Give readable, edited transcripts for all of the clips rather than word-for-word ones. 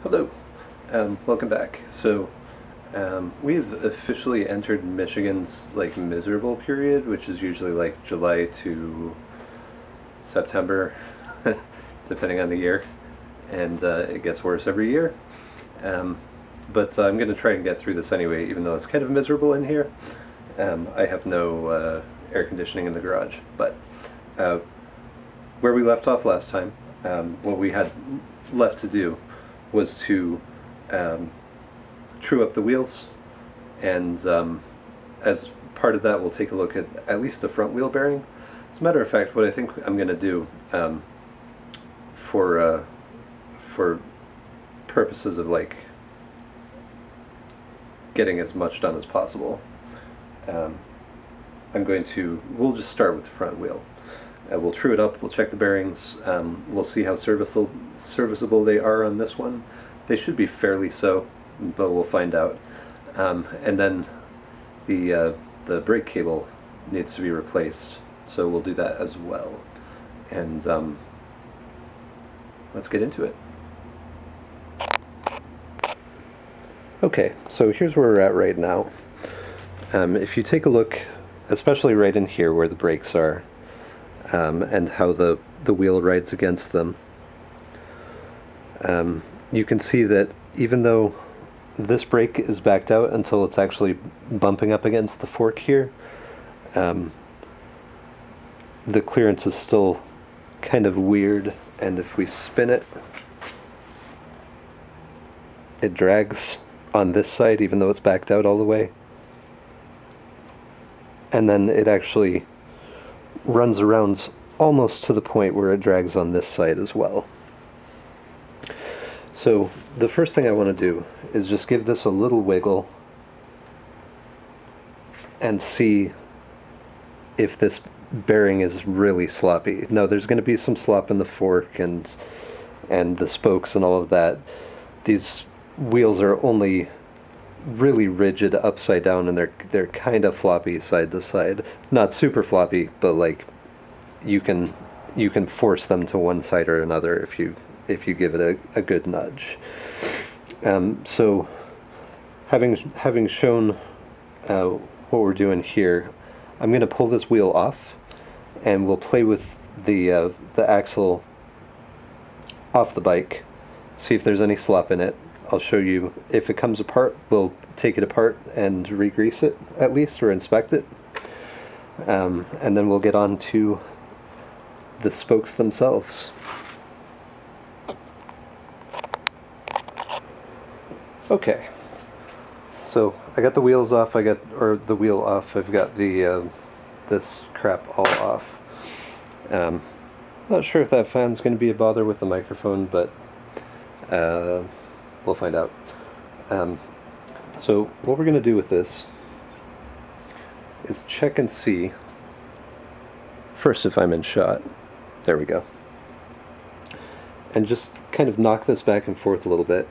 Hello, welcome back. We've officially entered Michigan's miserable period, which is usually like July to September, depending on the year, and it gets worse every year. Um, but I'm going to try and get through this anyway, even though it's kind of miserable in here. I have no air conditioning in the garage, but uh, where we left off last time, what we had left to do was to um, true up the wheels, and as part of that, we'll take a look at least the front wheel bearing. As a matter of fact, what I think I'm going to do for purposes of getting as much done as possible, um, we'll just start with the front wheel. We'll true it up, we'll check the bearings, we'll see how serviceable they are on this one. They should be fairly so, but we'll find out. And then the brake cable needs to be replaced, so we'll do that as well. And let's get into it. Okay, so here's where we're at right now. If you take a look, especially right in here where the brakes are, and how the wheel rides against them, you can see that even though this brake is backed out until it's actually bumping up against the fork here, the clearance is still kind of weird, and if we spin it, it drags on this side even though it's backed out all the way, and then it actually runs around almost to the point where it drags on this side as well. So the first thing I want to do is just give this a little wiggle and see if this bearing is really sloppy. Now there's going to be some slop in the fork and the spokes and all of that. These wheels are only really rigid upside down, and they're kind of floppy side to side. Not super floppy, but you can force them to one side or another if you give it a good nudge. So having shown what we're doing here, I'm going to pull this wheel off, and we'll play with the axle off the bike, see if there's any slop in it. I'll show you if it comes apart. We'll take it apart and re-grease it at least, or inspect it, and then we'll get on to the spokes themselves. Okay, so I got the wheels off. The wheel off. I've got the this crap all off. Not sure if that fan's going to be a bother with the microphone, but we'll find out. So what we're going to do with this is check and see first if I'm in shot. There we go. And just kind of knock this back and forth a little bit.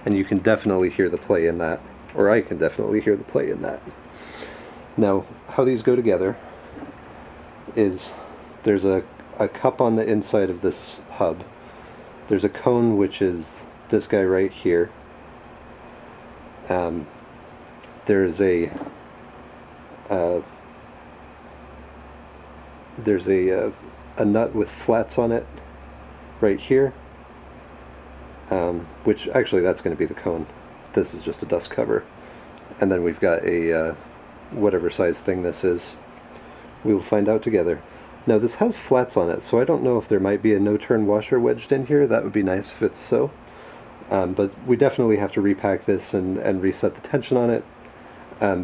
And you can definitely hear the play in that, or I can definitely hear the play in that. Now, how these go together is there's a cup on the inside of this hub. There's a cone, which is this guy right here. There's a nut with flats on it right here, which actually that's going to be the cone. This is just a dust cover. And then we've got a whatever size thing this is. We will find out together. Now this has flats on it, so I don't know if there might be a no-turn washer wedged in here. That would be nice if it's so. But we definitely have to repack this and reset the tension on it,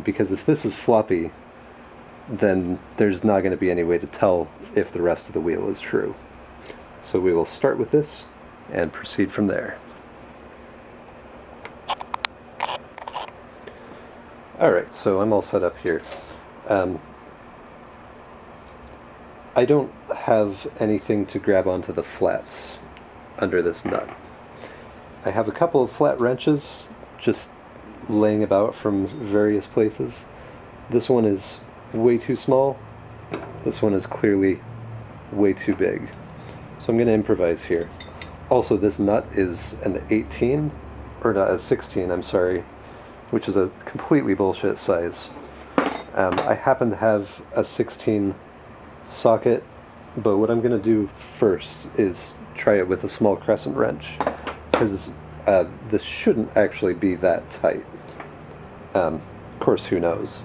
because if this is floppy, then there's not going to be any way to tell if the rest of the wheel is true. So we will start with this and proceed from there. Alright, so I'm all set up here. I don't have anything to grab onto the flats under this nut. I have a couple of flat wrenches just laying about from various places. This one is way too small. This one is clearly way too big. So I'm going to improvise here. Also, this nut is an 18, or not, a 16, I'm sorry, which is a completely bullshit size. I happen to have a 16 socket, but what I'm going to do first is try it with a small crescent wrench, because this shouldn't actually be that tight. Of course, who knows?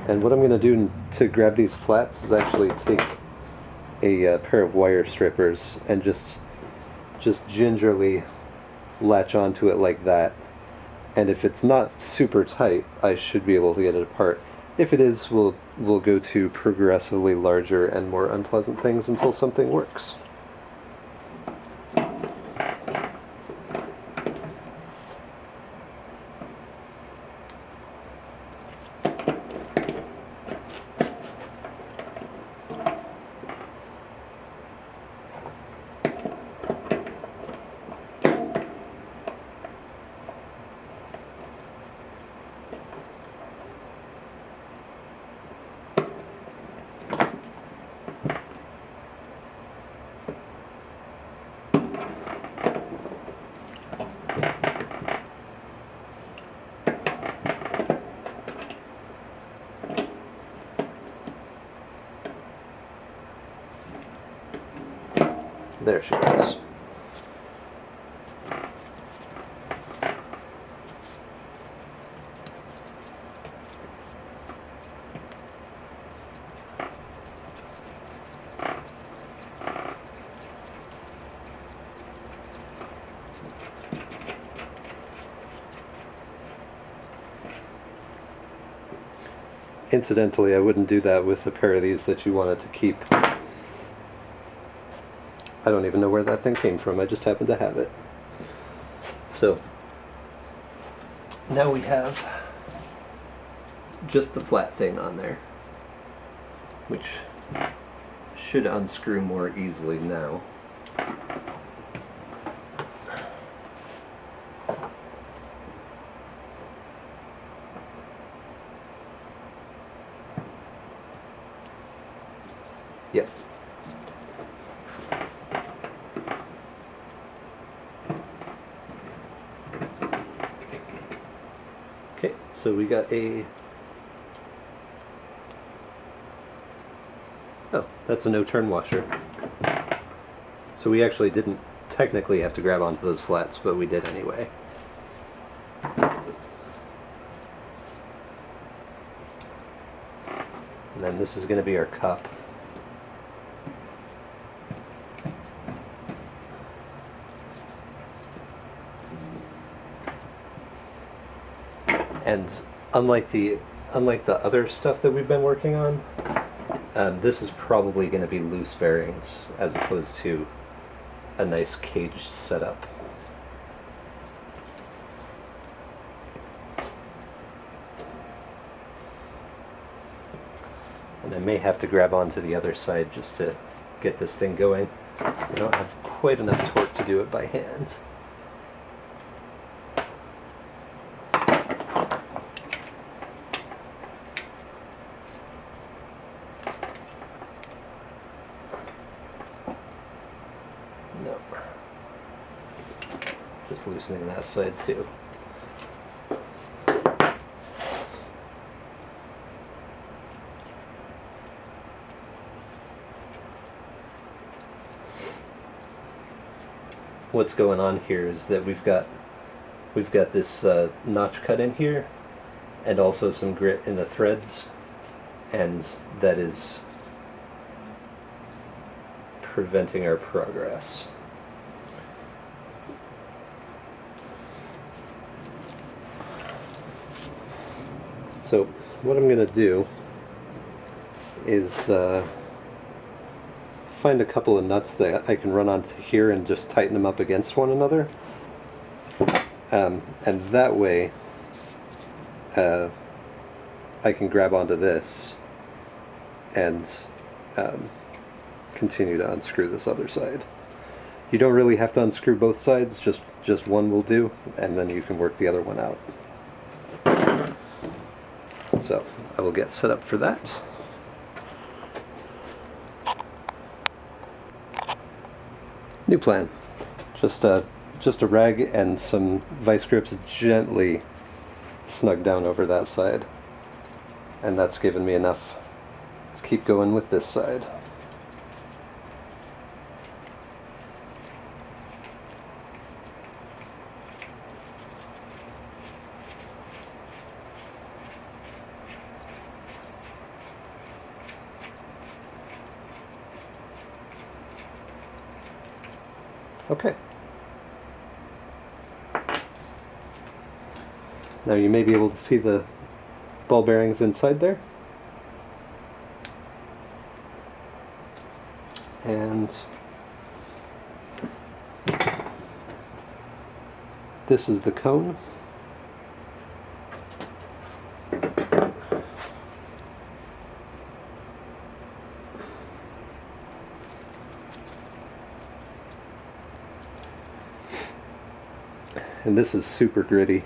And what I'm going to do to grab these flats is actually take a pair of wire strippers and just gingerly latch onto it like that. And if it's not super tight, I should be able to get it apart. If it is, we'll go to progressively larger and more unpleasant things until something works. There she goes. Incidentally, I wouldn't do that with a pair of these that you wanted to keep. I don't even know where that thing came from, I just happen to have it. So, now we have just the flat thing on there, which should unscrew more easily now. Yep. Okay, so we got a... Oh, that's a no-turn washer. So we actually didn't technically have to grab onto those flats, but we did anyway. And then this is going to be our cup. And unlike the other stuff that we've been working on, this is probably going to be loose bearings as opposed to a nice caged setup. And I may have to grab onto the other side just to get this thing going. I don't have quite enough torque to do it by hand. No. Just loosening that side too. What's going on here is that we've got this notch cut in here, and also some grit in the threads, and that is preventing our progress. So what I'm going to do is find a couple of nuts that I can run onto here and just tighten them up against one another. And that way I can grab onto this and continue to unscrew this other side. You don't really have to unscrew both sides, just one will do, and then you can work the other one out. So I will get set up for that. New plan. Just a rag and some vice grips gently snug down over that side. And that's given me enough. Let's keep going with this side. Okay. Now you may be able to see the ball bearings inside there. And this is the cone. And this is super gritty.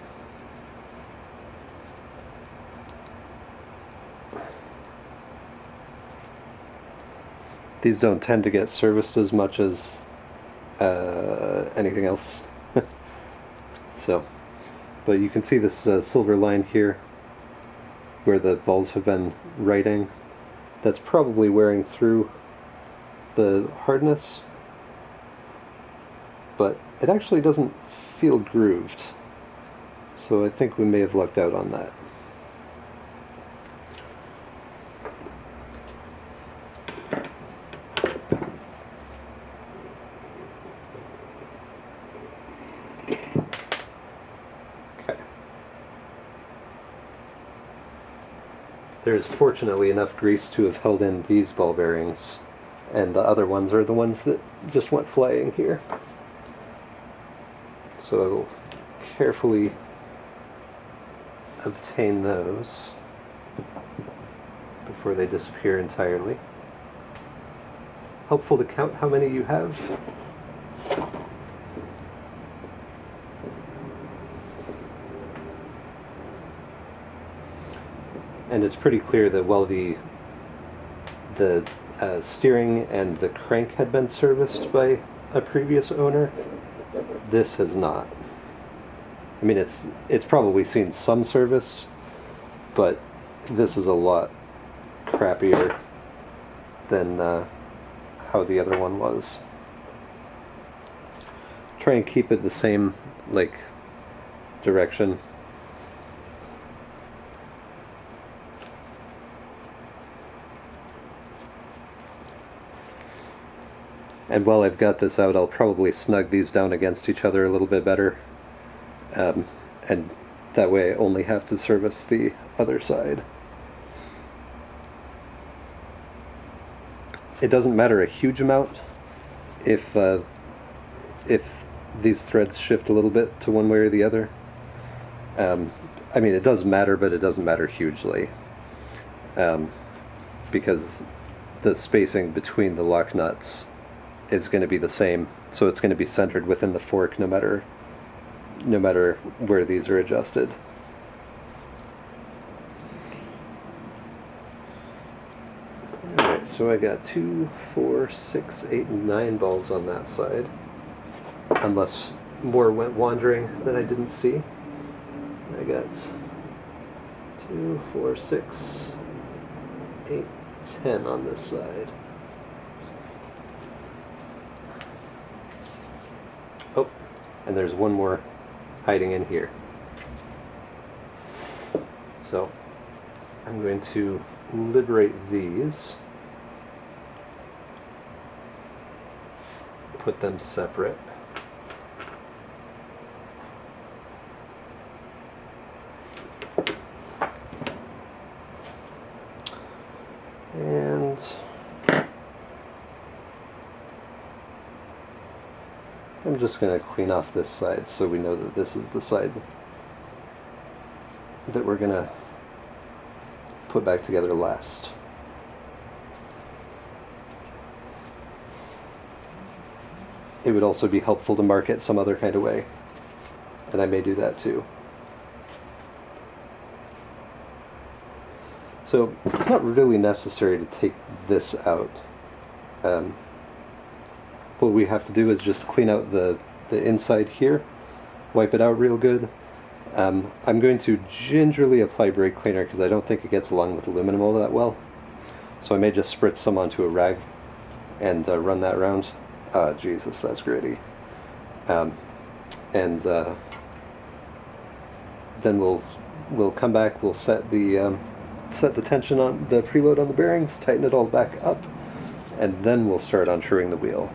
These don't tend to get serviced as much as anything else. So, but you can see this silver line here where the balls have been writing. That's probably wearing through the hardness, but it actually doesn't feel grooved. So I think we may have lucked out on that. There's fortunately enough grease to have held in these ball bearings, and the other ones are the ones that just went flying here. So I will carefully obtain those before they disappear entirely. Helpful to count how many you have. And it's pretty clear that while the steering and the crank had been serviced by a previous owner, this has not. I mean, it's probably seen some service, but this is a lot crappier than how the other one was. Try and keep it the same, like, direction. And while I've got this out, I'll probably snug these down against each other a little bit better. And that way I only have to service the other side. It doesn't matter a huge amount if these threads shift a little bit to one way or the other. I mean, it does matter, but it doesn't matter hugely. Because the spacing between the lock nuts is going to be the same, so it's going to be centered within the fork no matter where these are adjusted. Alright, so I got 2, 4, 6, 8, and 9 balls on that side, unless more went wandering that I didn't see. I got 2, 4, 6, 8, 10 on this side. Oh, and there's one more hiding in here. So I'm going to liberate these, put them separate. And I'm just going to clean off this side so we know that this is the side that we're going to put back together last. It would also be helpful to mark it some other kind of way, and I may do that too. So it's not really necessary to take this out. what we have to do is just clean out the inside here, wipe it out real good. I'm going to gingerly apply brake cleaner because I don't think it gets along with aluminum all that well. So I may just spritz some onto a rag and run that around. Jesus, that's gritty. And then we'll come back. We'll set the tension on the preload on the bearings, tighten it all back up, and then we'll start unscrewing the wheel.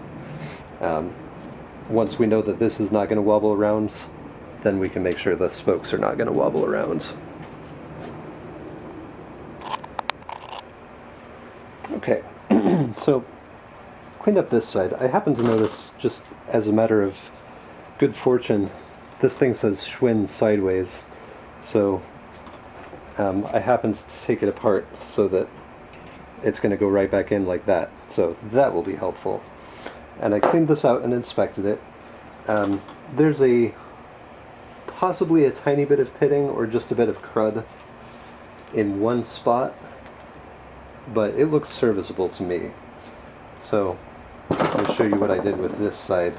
Once we know that this is not going to wobble around, then we can make sure the spokes are not going to wobble around. Okay, so cleaned up this side. I happen to notice, just as a matter of good fortune, this thing says Schwinn sideways, so I happened to take it apart so that it's going to go right back in like that, so that will be helpful. And I cleaned this out and inspected it. There's possibly a tiny bit of pitting or just a bit of crud in one spot, but it looks serviceable to me. So I'll show you what I did with this side.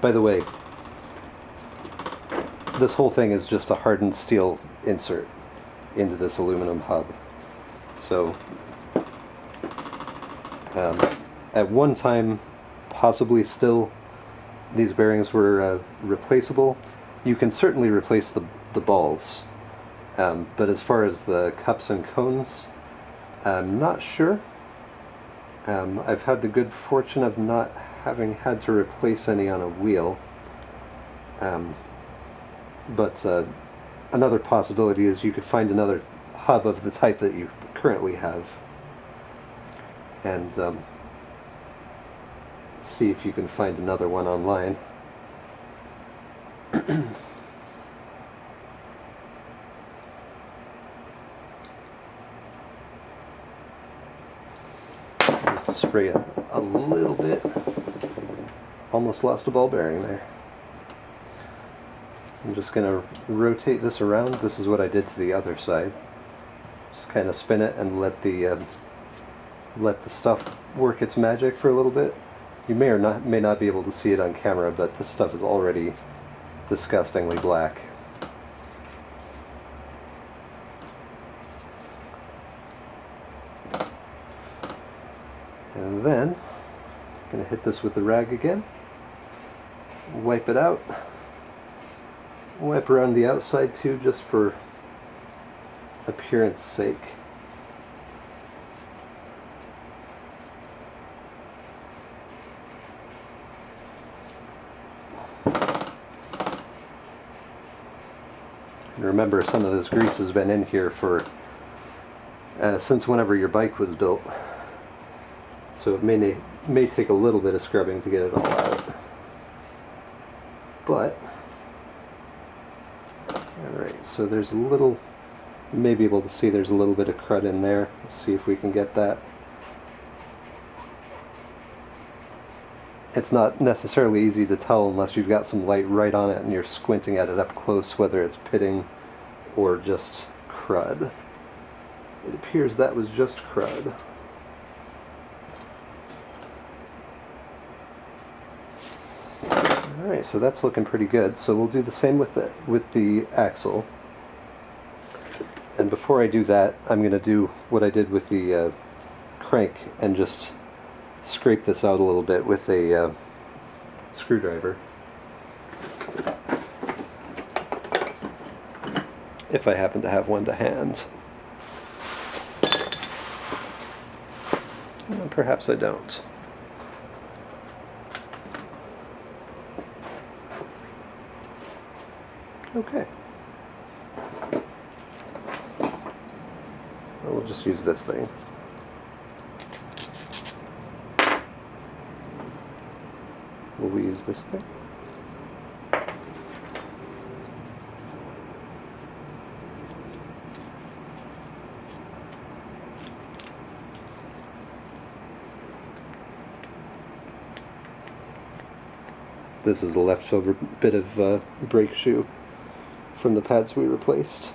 By the way, this whole thing is just a hardened steel insert into this aluminum hub. So at one time, possibly still, these bearings were replaceable. You can certainly replace the balls, but as far as the cups and cones, I'm not sure. I've had the good fortune of not having had to replace any on a wheel, but another possibility is you could find another hub of the type that you currently have and see if you can find another one online. Just spray it a little bit. Almost lost a ball bearing there. I'm just going to rotate this around. This is what I did to the other side. Just kind of spin it and let the stuff work its magic for a little bit. You may not be able to see it on camera, but this stuff is already disgustingly black. And then I'm going to hit this with the rag again. Wipe it out. Wipe around the outside too, just for appearance sake. And remember, some of this grease has been in here for since whenever your bike was built, so it may take a little bit of scrubbing to get it all out. But alright, so there's a little, you may be able to see there's a little bit of crud in there. Let's see if we can get that. It's not necessarily easy to tell unless you've got some light right on it and you're squinting at it up close, whether it's pitting or just crud. It appears that was just crud. Alright, so that's looking pretty good. So we'll do the same with the axle. And before I do that, I'm going to do what I did with the crank and just scrape this out a little bit with a screwdriver. If I happen to have one to hand. And perhaps I don't. Okay. We'll just use this thing. Will we use this thing? This is a leftover bit of brake shoe from the pads we replaced.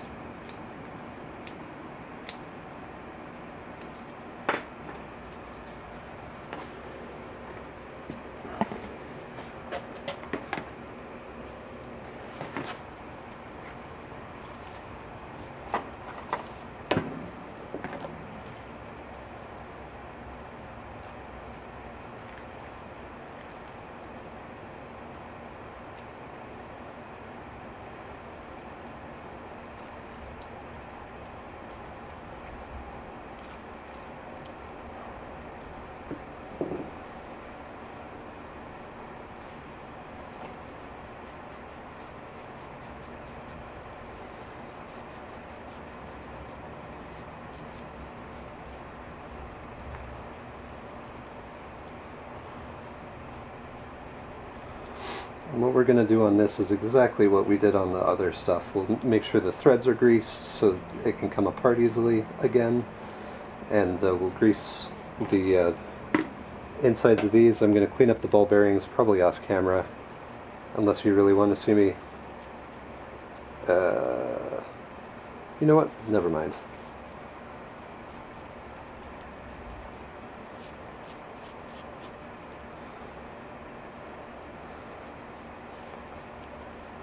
And what we're going to do on this is exactly what we did on the other stuff. We'll make sure the threads are greased so it can come apart easily again, and we'll grease the insides of these. I'm going to clean up the ball bearings, probably off camera, unless you really want to see me. You know what? Never mind.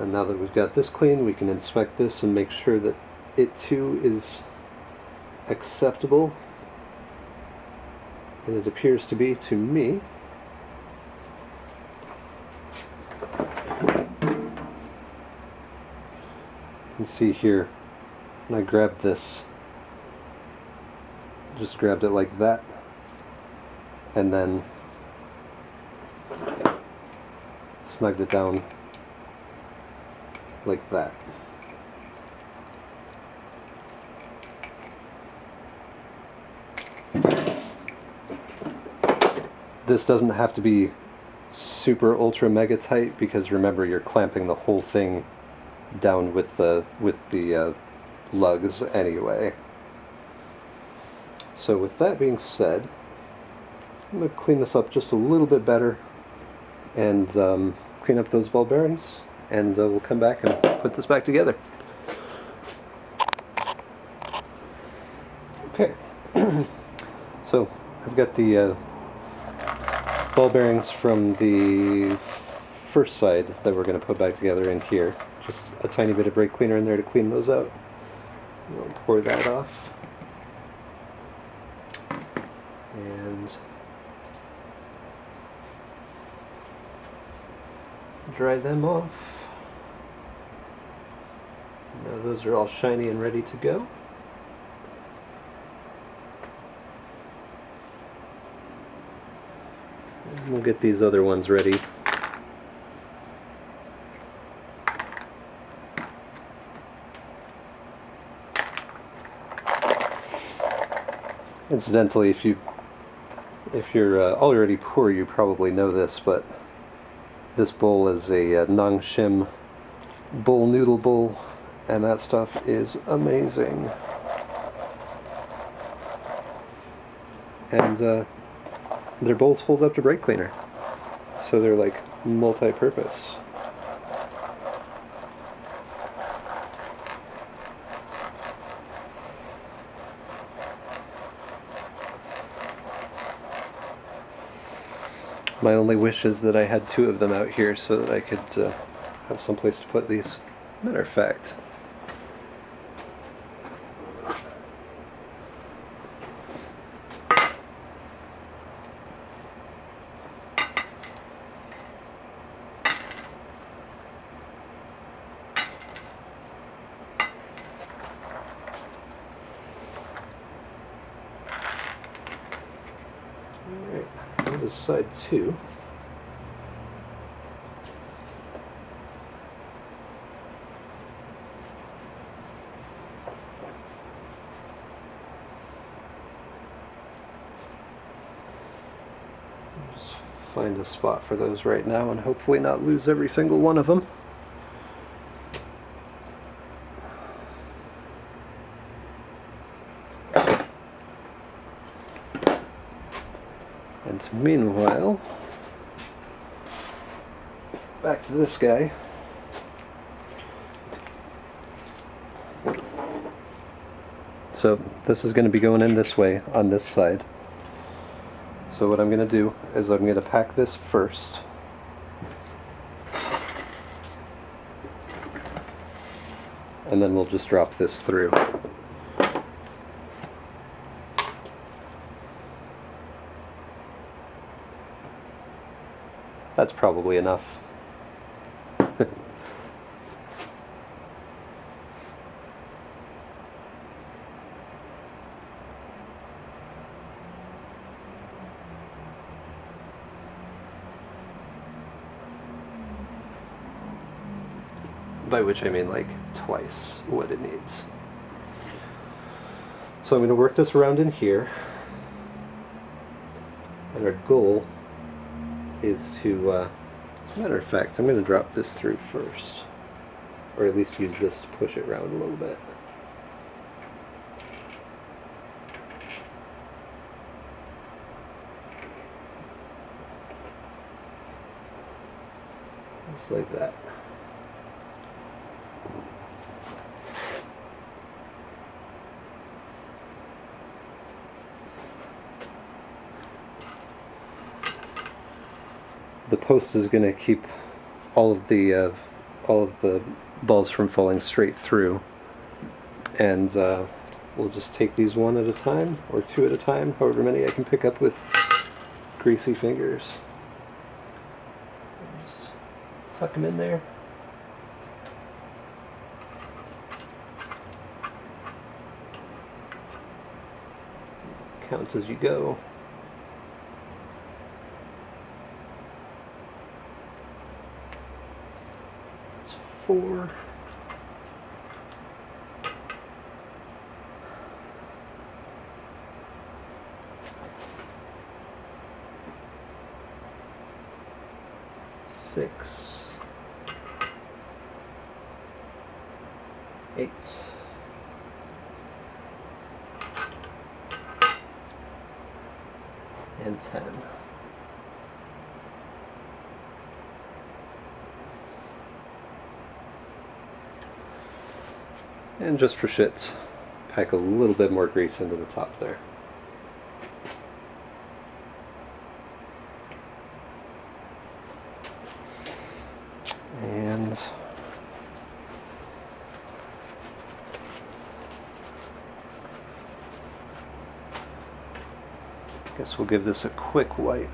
And now that we've got this clean, we can inspect this and make sure that it too is acceptable. And it appears to be to me. You can see here, when I grabbed this, just grabbed it like that, and then snugged it down like that. This doesn't have to be super ultra mega tight, because remember, you're clamping the whole thing down with the lugs anyway. So with that being said, I'm going to clean this up just a little bit better and clean up those ball bearings, and we'll come back and put this back together. Okay, so I've got the ball bearings from the first side that we're going to put back together in here. Just a tiny bit of brake cleaner in there to clean those out. We'll pour that off. And dry them off. Now those are all shiny and ready to go. And we'll get these other ones ready. Incidentally, if you're already poor, you probably know this, but this bowl is a Nong Shim bowl noodle bowl, and that stuff is amazing. And their bowls hold up to brake cleaner, so they're like multi-purpose. My only wish is that I had two of them out here so that I could have some place to put these. Matter of fact, that is side 2. Just find a spot for those right now and hopefully not lose every single one of them. And meanwhile, back to this guy. So this is going to be going in this way on this side. So what I'm going to do is I'm going to pack this first. And then we'll just drop this through. That's probably enough. by which I mean like twice what it needs. So I'm going to work this around in here, and our goal is to, as a matter of fact, I'm going to drop this through first, or at least use this to push it around a little bit. Just like that. The post is going to keep all of the balls from falling straight through, and we'll just take these one at a time, or two at a time, however many I can pick up with greasy fingers. Just tuck them in there. Count as you go. It's 4. 6, 8, and 10. And just for shits, pack a little bit more grease into the top there. And I guess we'll give this a quick wipe.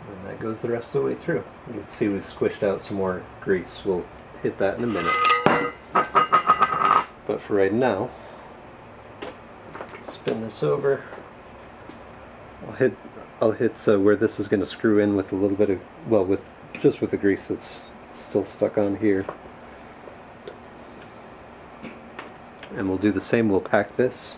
And that goes the rest of the way through. You can see we've squished out some more grease. We'll hit that in a minute. But for right now, spin this over. I'll hit where this is going to screw in with a little bit of, well, just with the grease that's still stuck on here. And we'll do the same. We'll pack this.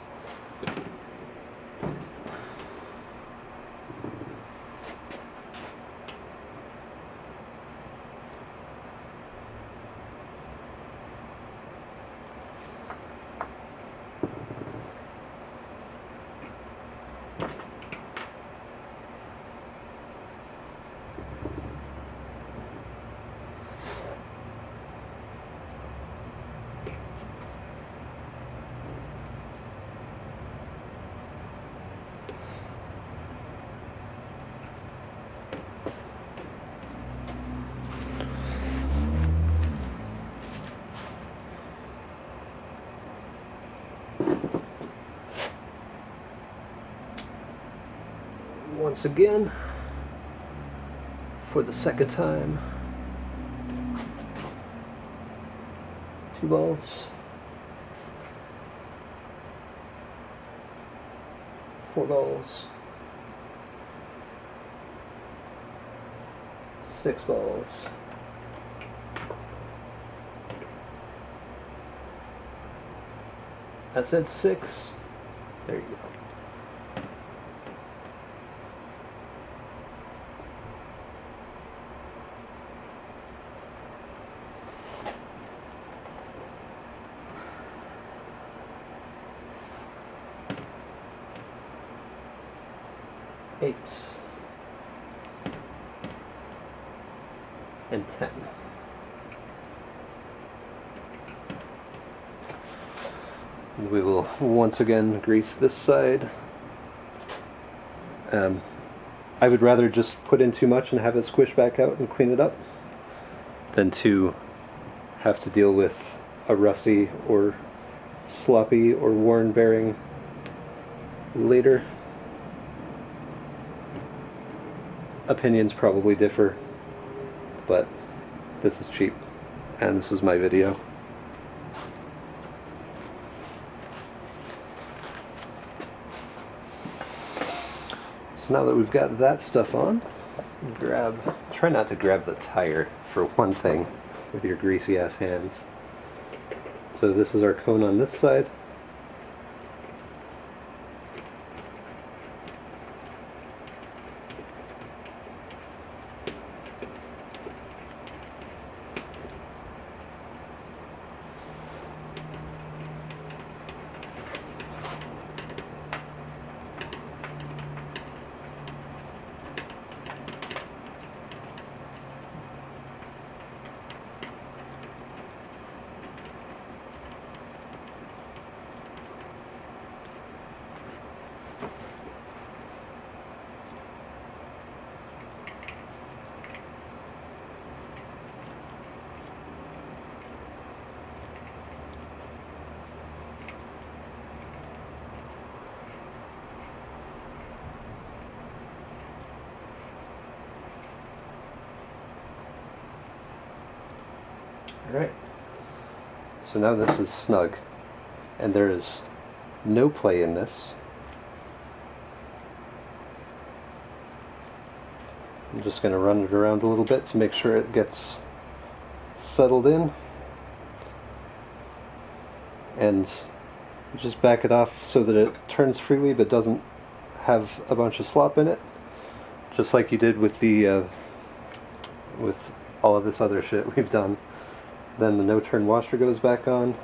Once again, for the second time, 2 balls, 4 balls, 6 balls, I said 6, there you go. Eight and 10. And we will once again grease this side. I would rather just put in too much and have it squish back out and clean it up than to have to deal with a rusty or sloppy or worn bearing later. Opinions probably differ, but this is cheap, and this is my video. So now that we've got that stuff on, try not to grab the tire for one thing with your greasy ass hands. So this is our cone on this side. Alright, so now this is snug, and there is no play in this. I'm just going to run it around a little bit to make sure it gets settled in, and just back it off so that it turns freely but doesn't have a bunch of slop in it, just like you did with the with all of this other shit we've done. Then the no-turn washer goes back on,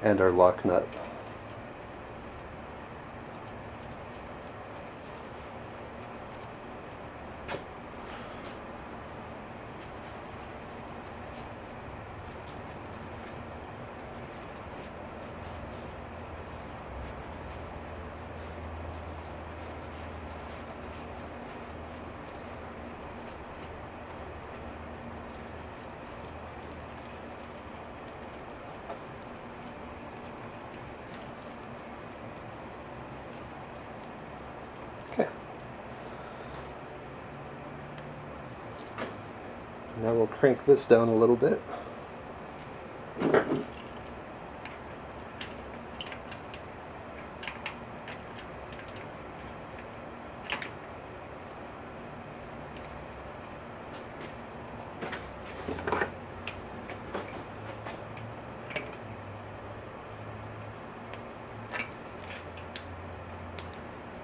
and our lock nut. Okay. Now we'll crank this down a little bit.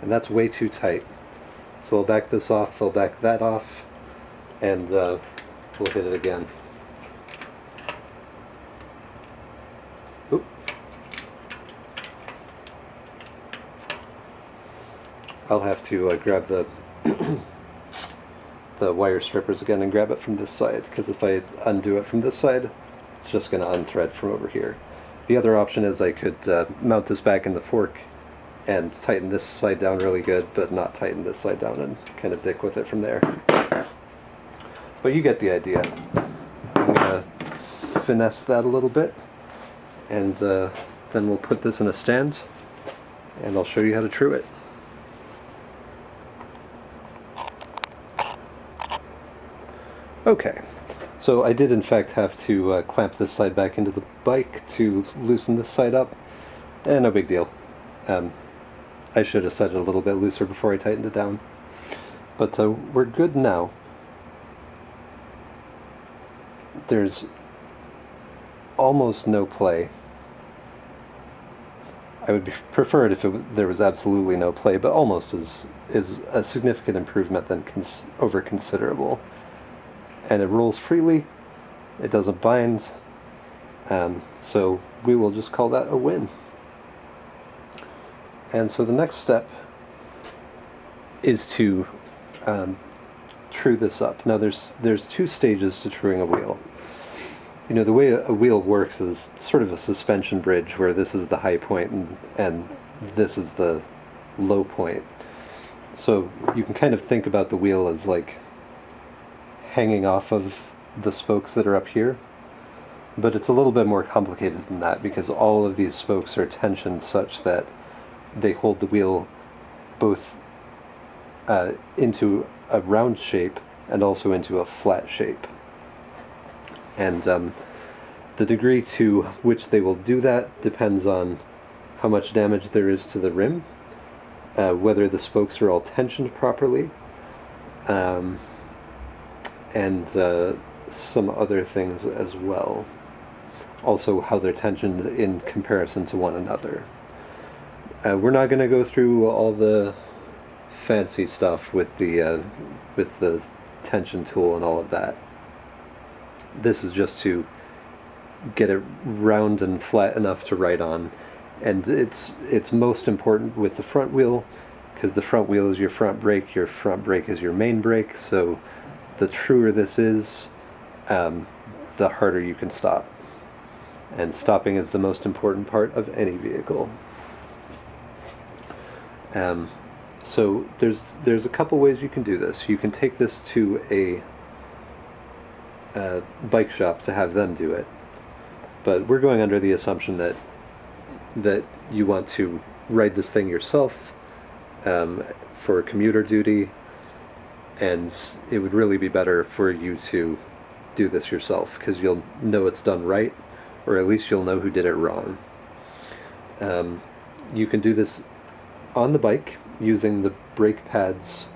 And that's way too tight. So we'll back this off, we'll back that off, and we'll hit it again. Oop. I'll have to grab the the wire strippers again and grab it from this side, because if I undo it from this side, it's just going to unthread from over here. The other option is I could mount this back in the fork and tighten this side down really good, but not tighten this side down and kind of dick with it from there. But you get the idea. I'm going to finesse that a little bit, and then we'll put this in a stand, and I'll show you how to true it. Okay, so I did in fact have to clamp this side back into the bike to loosen this side up, and no big deal. I should have set it a little bit looser before I tightened it down. But we're good now. There's almost no play. I would prefer it if there was absolutely no play, but almost is a significant improvement than over considerable. And it rolls freely, it doesn't bind, so we will just call that a win. And so the next step is to true this up. Now there's two stages to truing a wheel. You know, the way a wheel works is sort of a suspension bridge, where this is the high point and this is the low point. So you can kind of think about the wheel as like hanging off of the spokes that are up here. But it's a little bit more complicated than that, because all of these spokes are tensioned such that they hold the wheel both into a round shape and also into a flat shape. And the degree to which they will do that depends on how much damage there is to the rim, whether the spokes are all tensioned properly, and some other things as well. Also how they're tensioned in comparison to one another. We're not going to go through all the fancy stuff with the tension tool and all of that. This is just to get it round and flat enough to write on, and it's most important with the front wheel, because the front wheel is your front brake is your main brake, so the truer this is, the harder you can stop. And stopping is the most important part of any vehicle. So there's a couple ways you can do this. You can take this to a bike shop to have them do it, but we're going under the assumption that you want to ride this thing yourself for commuter duty, and it would really be better for you to do this yourself, because you'll know it's done right, or at least you'll know who did it wrong. You can do this on the bike using the brake pads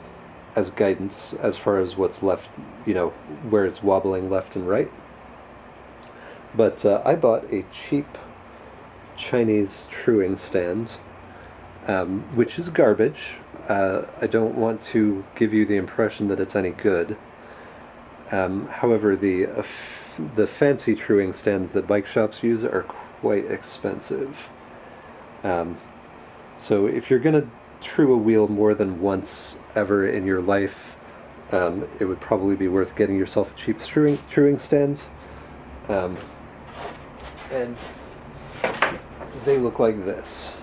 as guidance as far as what's left, where it's wobbling left and right. But I bought a cheap Chinese truing stand, which is garbage. I don't want to give you the impression that it's any good. However, the fancy truing stands that bike shops use are quite expensive. So if you're going to true a wheel more than once ever in your life, it would probably be worth getting yourself a cheap truing stand. And they look like this.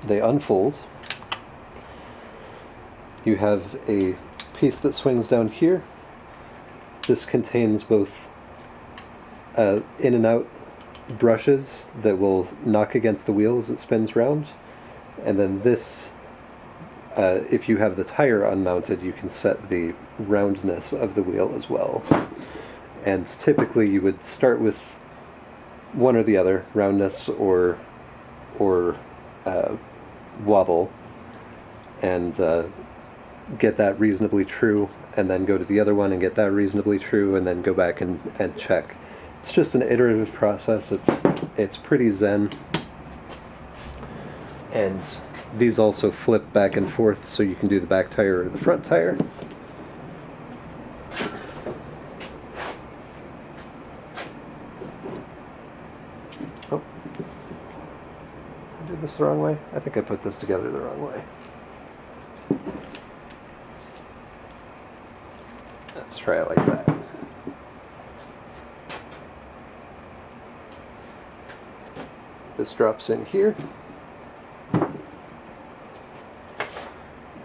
They unfold. You have a piece that swings down here. This contains both in and out brushes that will knock against the wheel as it spins round, and then this, if you have the tire unmounted, you can set the roundness of the wheel as well. And typically you would start with one or the other, roundness or wobble, and get that reasonably true, and then go to the other one and get that reasonably true, and then go back and check. It's just an iterative process. It's pretty zen. And these also flip back and forth, so you can do the back tire or the front tire. Oh, I did this the wrong way? I think I put this together the wrong way. Let's try it like that. This drops in here.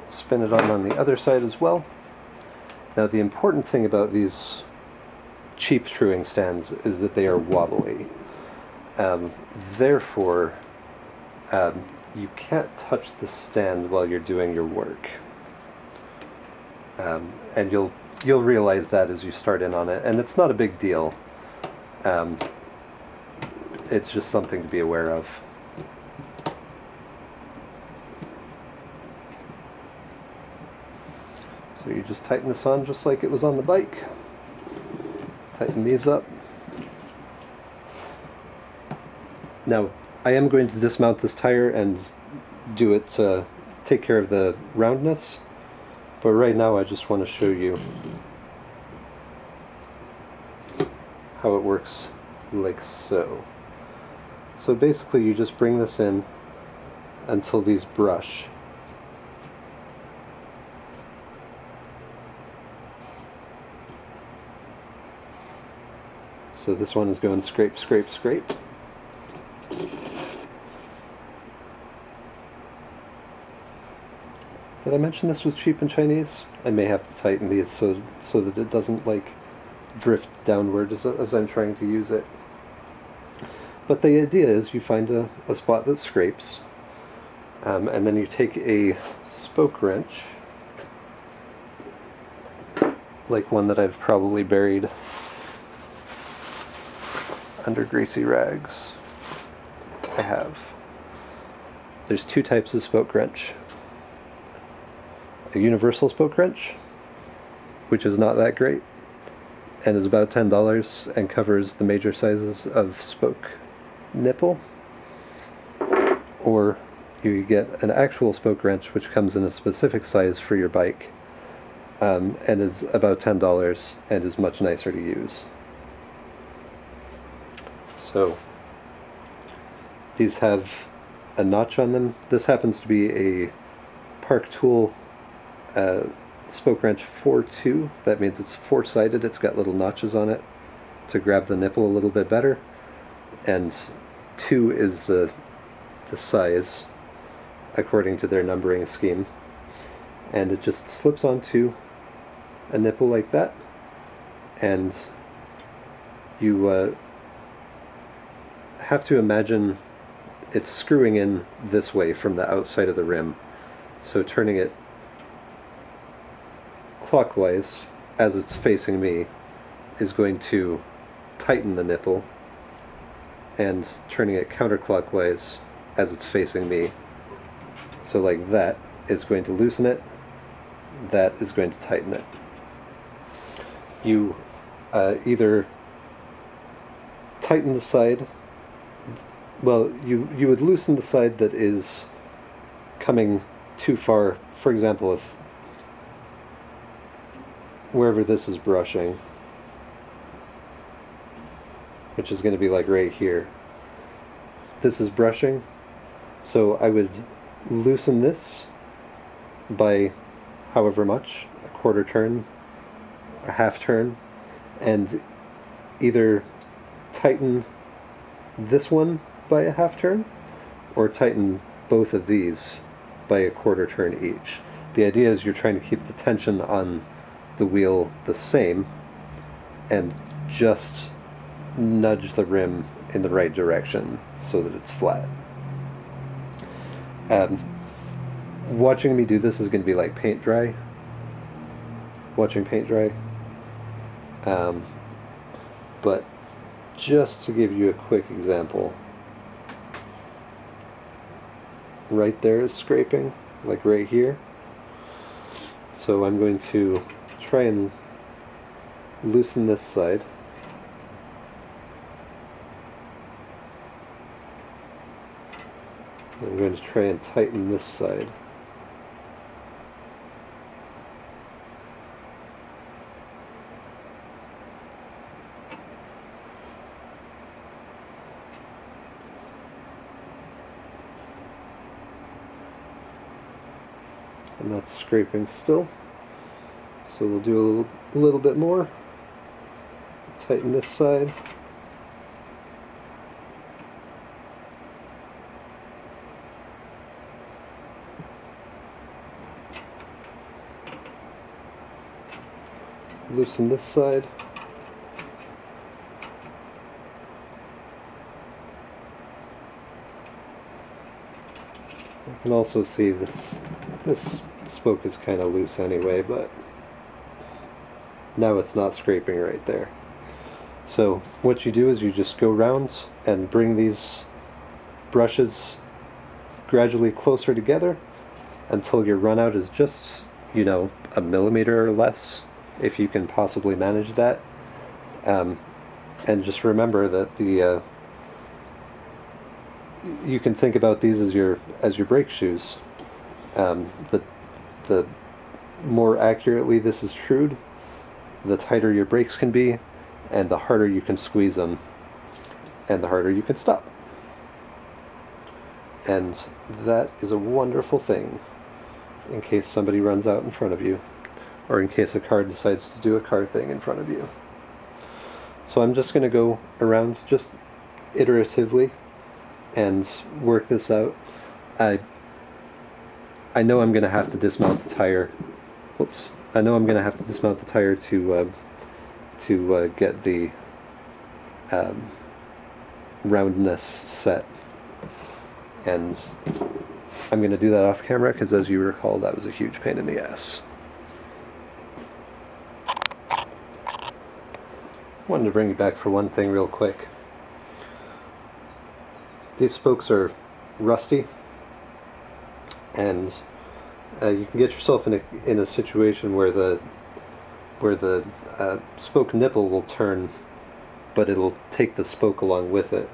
Spin it on the other side as well. Now the important thing about these cheap truing stands is that they are wobbly. Therefore, you can't touch the stand while you're doing your work. And you'll realize that as you start in on it, and it's not a big deal. It's just something to be aware of. So you just tighten this on just like it was on the bike. Tighten these up. Now, I am going to dismount this tire and do it to take care of the roundness, but right now I just want to show you how it works, like so. So basically you just bring this in until these brush. So this one is going scrape, scrape, scrape. Did I mention this was cheap in Chinese? I may have to tighten these so that it doesn't like drift downward as I'm trying to use it. But the idea is you find a spot that scrapes, and then you take a spoke wrench, like one that I've probably buried under greasy rags. I have. There's two types of spoke wrench. A universal spoke wrench, which is not that great, and is about $10 and covers the major sizes of spoke nipple. Or you get an actual spoke wrench which comes in a specific size for your bike, and is about $10 and is much nicer to use. So these have a notch on them. This happens to be a Park Tool spoke wrench 4-2. That means it's four-sided. It's got little notches on it to grab the nipple a little bit better, and 2 is the size according to their numbering scheme, and it just slips onto a nipple like that, and you have to imagine it's screwing in this way from the outside of the rim, so turning it clockwise as it's facing me is going to tighten the nipple, and turning it counterclockwise as it's facing me, so like that, is going to loosen it, that is going to tighten it. You either tighten the side, well, you would loosen the side that is coming too far. For example, if wherever this is brushing, which is going to be like right here, this is brushing, so I would loosen this by however much, a quarter turn, a half turn, and either tighten this one by a half turn or tighten both of these by a quarter turn each. The idea is you're trying to keep the tension on the wheel the same and just nudge the rim in the right direction so that it's flat. Watching me do this is going to be like paint dry. Watching paint dry. But just to give you a quick example, right there is scraping, like right here. So I'm going to try and loosen this side. I'm going to try and tighten this side. And that's scraping still. So we'll do a little bit more. Tighten this side. Loosen this side. You can also see this spoke is kind of loose anyway, but now it's not scraping right there. So what you do is you just go around and bring these brushes gradually closer together until your run out is just, you know, a millimeter or less, if you can possibly manage that. And just remember that the you can think about these as your brake shoes. The more accurately this is trued, the tighter your brakes can be, and the harder you can squeeze them, and the harder you can stop. And that is a wonderful thing in case somebody runs out in front of you, or in case a car decides to do a car thing in front of you. So I'm just going to go around just iteratively and work this out. I know I'm going to have to dismount the tire. Whoops. I know I'm going to have to dismount the tire to get the roundness set. And I'm going to do that off camera because, as you recall, that was a huge pain in the ass. Wanted to bring you back for one thing real quick. These spokes are rusty, and you can get yourself in a situation where the spoke nipple will turn, but it'll take the spoke along with it,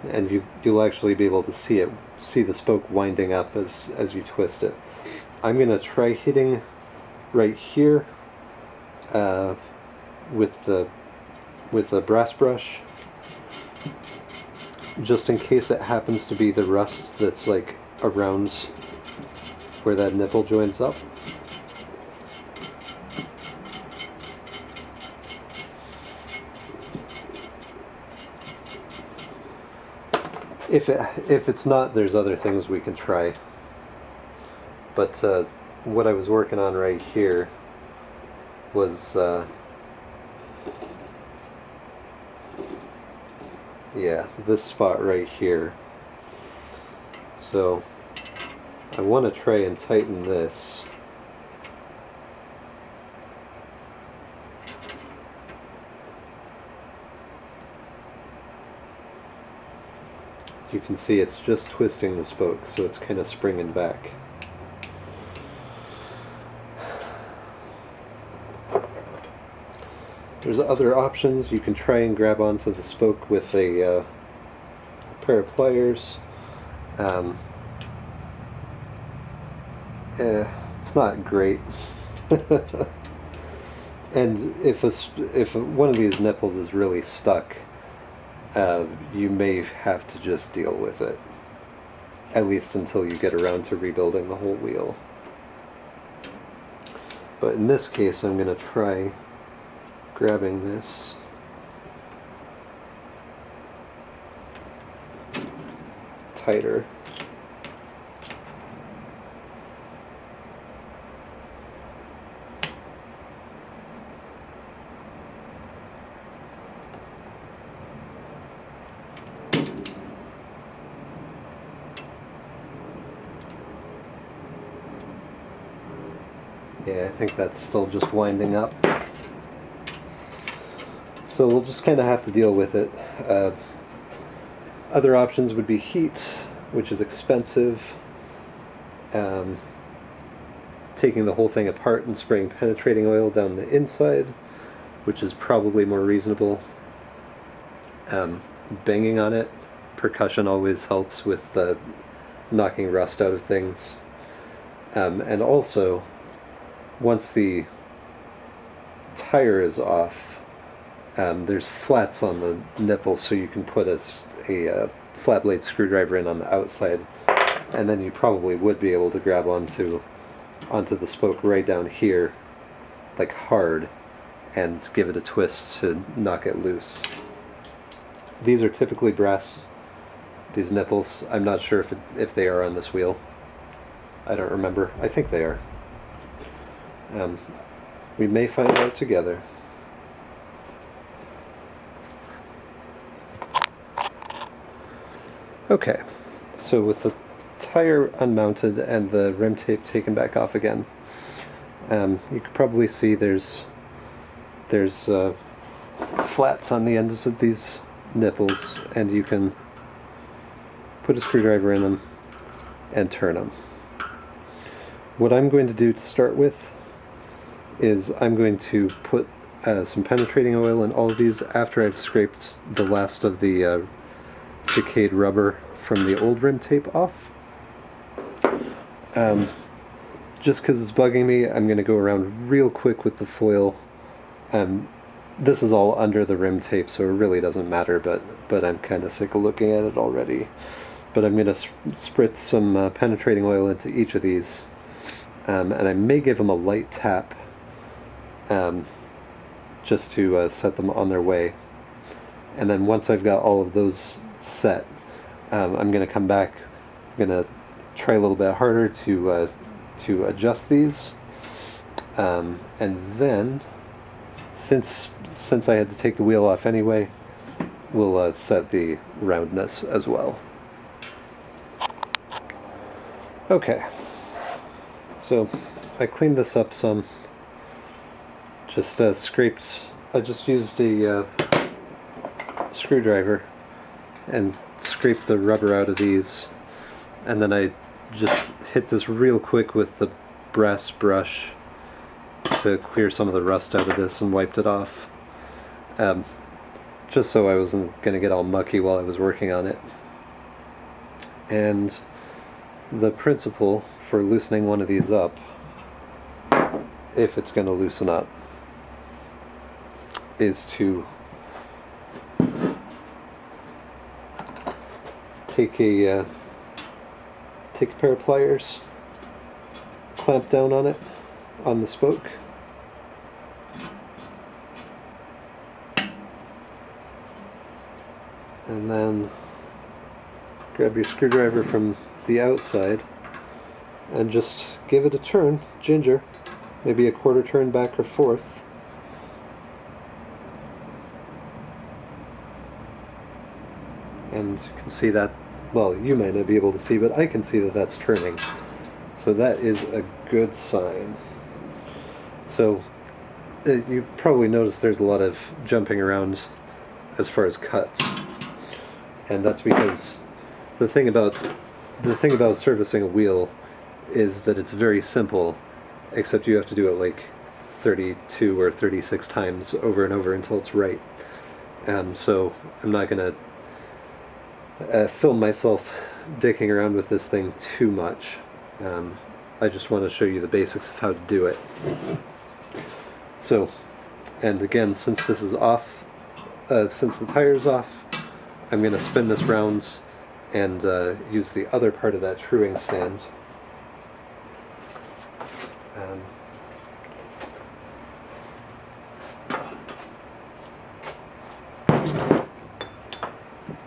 and you'll actually be able to see the spoke winding up as you twist it. I'm gonna try hitting right here with the brass brush, just in case it happens to be the rust that's like around where that nipple joins up. If it's not, there's other things we can try. But what I was working on right here was yeah, this spot right here. So I want to try and tighten this. You can see it's just twisting the spoke, so it's kind of springing back. There's other options. You can try and grab onto the spoke with a pair of pliers. It's not great. And if one of these nipples is really stuck, you may have to just deal with it, at least until you get around to rebuilding the whole wheel. But in this case, I'm going to try grabbing this tighter. Yeah, I think that's still just winding up. So we'll just kind of have to deal with it. Other options would be heat, which is expensive. Taking the whole thing apart and spraying penetrating oil down the inside, which is probably more reasonable. Banging on it, percussion always helps with knocking rust out of things. And also, once the tire is off, there's flats on the nipple, so you can put a flat blade screwdriver in on the outside, and then you probably would be able to grab onto the spoke right down here, like hard, and give it a twist to knock it loose. These are typically brass, these nipples. I'm not sure if they are on this wheel. I don't remember. I think they are. We may find out together. Okay, so with the tire unmounted and the rim tape taken back off again, you can probably see there's flats on the ends of these nipples, and you can put a screwdriver in them and turn them. What I'm going to do to start with is I'm going to put some penetrating oil in all of these after I've scraped the last of the decayed rubber from the old rim tape off. Just because it's bugging me, I'm going to go around real quick with the foil. This is all under the rim tape, so it really doesn't matter, but I'm kind of sick of looking at it already. But I'm going to spritz some penetrating oil into each of these, and I may give them a light tap just to set them on their way. And then once I've got all of those set, I'm going to come back. I'm going to try a little bit harder to adjust these, and then since I had to take the wheel off anyway, we'll set the roundness as well. Okay, so I cleaned this up some. Just scraped. I just used a screwdriver and scrape the rubber out of these, and then I just hit this real quick with the brass brush to clear some of the rust out of this and wiped it off. Just so I wasn't going to get all mucky while I was working on it. And the principle for loosening one of these up, if it's going to loosen up, is to take a pair of pliers, clamp down on it, on the spoke, and then grab your screwdriver from the outside and just give it a turn, ginger, maybe a quarter turn back or forth. And you can see that, well, you might not be able to see, but I can see that that's turning. So that is a good sign. So you probably noticed there's a lot of jumping around as far as cuts. And that's because the thing about servicing a wheel is that it's very simple, except you have to do it like 32 or 36 times over and over until it's right. So I'm not going to film myself dicking around with this thing too much. I just want to show you the basics of how to do it. So, and again, since this is off, since the tire's off, I'm going to spin this round and use the other part of that truing stand.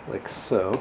Like so.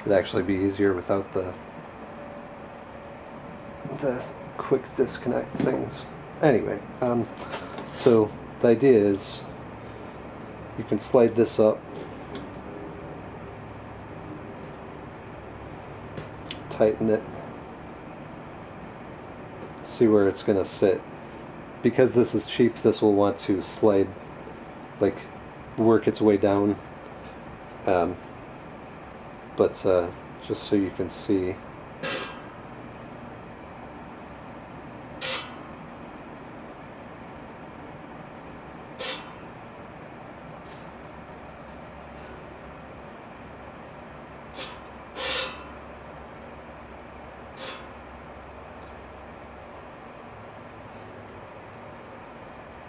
It'd actually be easier without the quick disconnect things. Anyway, so the idea is you can slide this up, tighten it, see where it's going to sit. Because this is cheap, this will want to slide, like, work its way down. But just so you can see,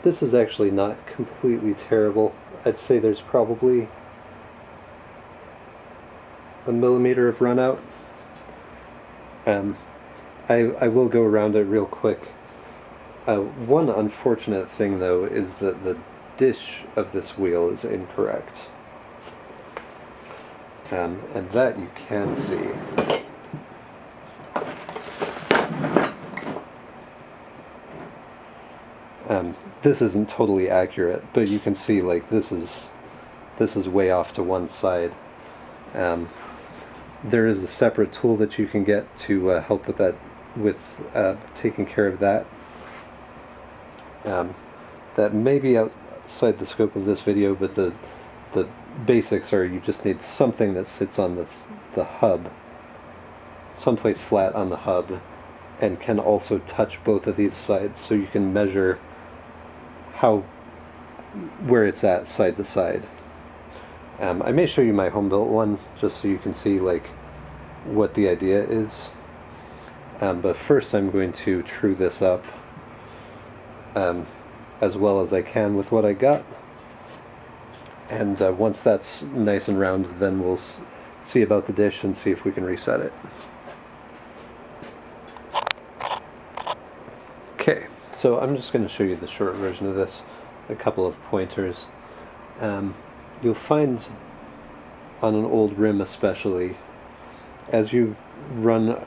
this is actually not completely terrible. I'd say there's probably a millimeter of run out. I will go around it real quick. One unfortunate thing though is that the dish of this wheel is incorrect. And that you can see. This isn't totally accurate, but you can see like this is way off to one side. There is a separate tool that you can get to help with that, with taking care of that. That may be outside the scope of this video, but the basics are you just need something that sits on the hub, someplace flat on the hub, and can also touch both of these sides, so you can measure where it's at side to side. I may show you my home built one just so you can see like what the idea is. But first I'm going to true this up as well as I can with what I got. And once that's nice and round, then we'll see about the dish and see if we can reset it. Okay, so I'm just going to show you the short version of this. a couple of pointers. You'll find on an old rim especially, as you run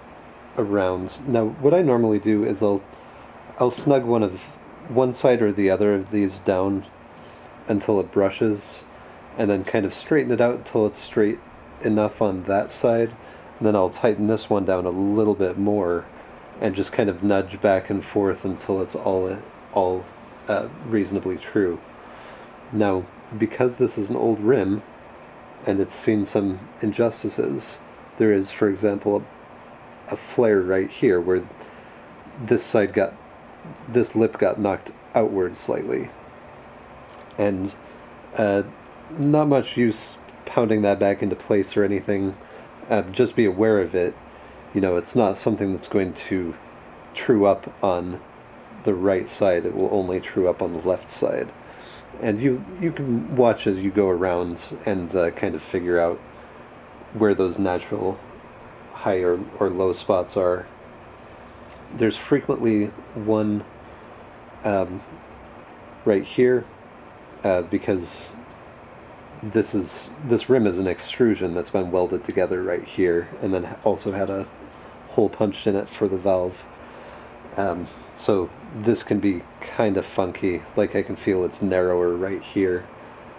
around. Now, what I normally do is I'll snug one side or the other of these down until it brushes, and then kind of straighten it out until it's straight enough on that side. And then I'll tighten this one down a little bit more, and just kind of nudge back and forth until it's all reasonably true. Now, because this is an old rim, and it's seen some injustices, there is, for example, a flare right here where this lip got knocked outward slightly. And not much use pounding that back into place or anything. Just be aware of it. You know, it's not something that's going to true up on the right side. It will only true up on the left side. And you can watch as you go around and kind of figure out where those natural high or low spots are. There's frequently one right here because this rim is an extrusion that's been welded together right here, and then also had a hole punched in it for the valve. So this can be kind of funky. Like, I can feel it's narrower right here,